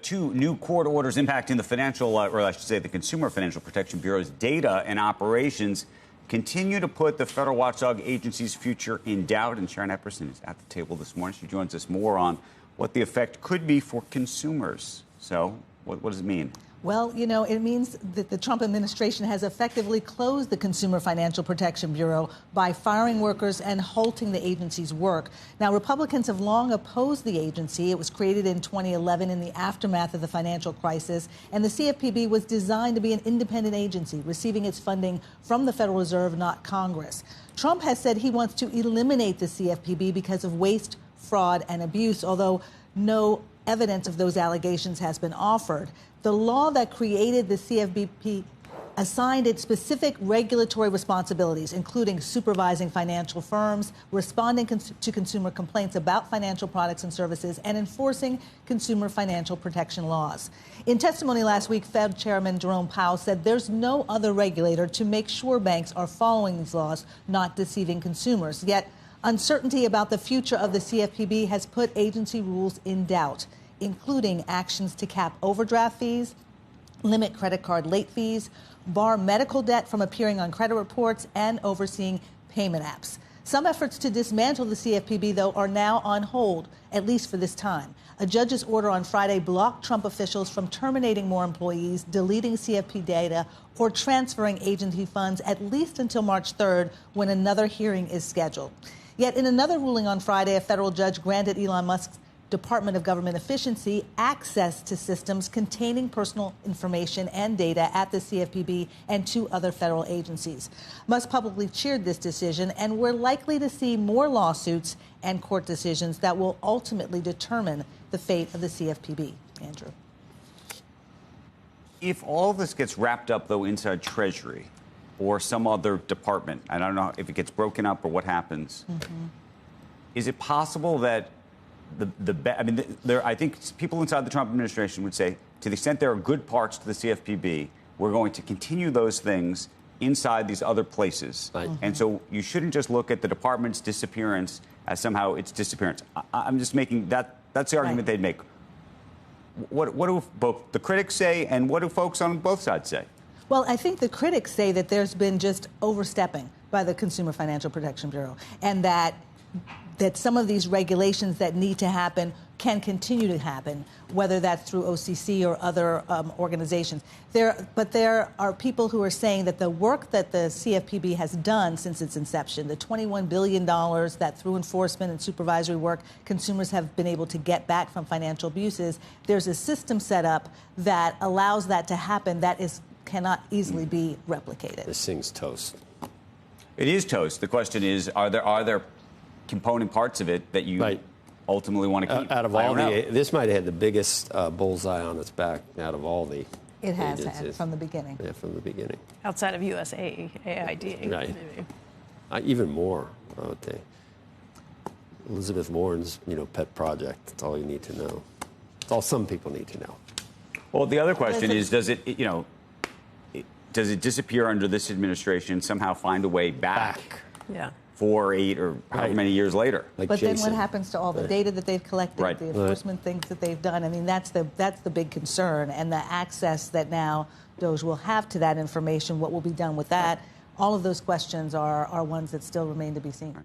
Two new court orders impacting the financial, or I should say the Consumer Financial Protection Bureau's data and operations continue to put the federal watchdog agency's future in doubt. And Sharon Epperson is at the table this morning. She joins us more on what the effect could be for consumers. So what does it mean? Well, you know, it means that the Trump administration has effectively closed the Consumer Financial Protection Bureau by firing workers and halting the agency's work. Now, Republicans have long opposed the agency. It was created in 2011 in the aftermath of the financial crisis, and the CFPB was designed to be an independent agency, receiving its funding from the Federal Reserve, not Congress. Trump has said he wants to eliminate the CFPB because of waste, fraud, and abuse, although no evidence of those allegations has been offered. The law that created the CFPB assigned it specific regulatory responsibilities, including supervising financial firms, responding to consumer complaints about financial products and services, and enforcing consumer financial protection laws. In testimony last week, Fed Chairman Jerome Powell said there's no other regulator to make sure banks are following these laws, not deceiving consumers. Yet, uncertainty about the future of the CFPB has put agency rules in doubt, including actions to cap overdraft fees, limit credit card late fees, bar medical debt from appearing on credit reports, and overseeing payment apps. Some efforts to dismantle the CFPB, though, are now on hold, at least for this time. A judge's order on Friday blocked Trump officials from terminating more employees, deleting CFP data, or transferring agency funds at least until March 3rd, when another hearing is scheduled. Yet in another ruling on Friday, a federal judge granted Elon Musk's Department of Government Efficiency access to systems containing personal information and data at the CFPB and two other federal agencies. Musk publicly cheered this decision, and we're likely to see more lawsuits and court decisions that will ultimately determine the fate of the CFPB. Andrew. If all this gets wrapped up, though, inside Treasury or some other department, I don't know if it gets broken up or what happens, is it possible that I think people inside the Trump administration would say, to the extent there are good parts to the CFPB, we're going to continue those things inside these other places. Right. And so you shouldn't just look at the department's disappearance as somehow its disappearance. I'm just making that's the argument they'd make. What do both the critics say, and what do folks on both sides say? Well, I think the critics say that there's been just overstepping by the Consumer Financial Protection Bureau, and that some of these regulations that need to happen can continue to happen, whether that's through OCC or other organizations. But there are people who are saying that the work that the CFPB has done since its inception, the $21 billion that through enforcement and supervisory work consumers have been able to get back from financial abuses, there's a system set up that allows that to happen that cannot easily be replicated. This thing's toast. It is toast. The question is, are there component parts of it that you ultimately want to keep? Out of all this might have had the biggest bullseye on its back out of all the It has agencies. Had from the beginning. Yeah, from the beginning. Outside of USAID. Right. Even more, I would think. Elizabeth Warren's, pet project. That's all you need to know. That's all some people need to know. Well, the other question is, does it disappear under this administration, somehow find a way back? Yeah. 4, 8, or however many years later. But then what happens to all the data that they've collected, the enforcement things that they've done? I mean, that's the big concern, and the access that now DOJ will have to that information. What will be done with that? All of those questions are ones that still remain to be seen.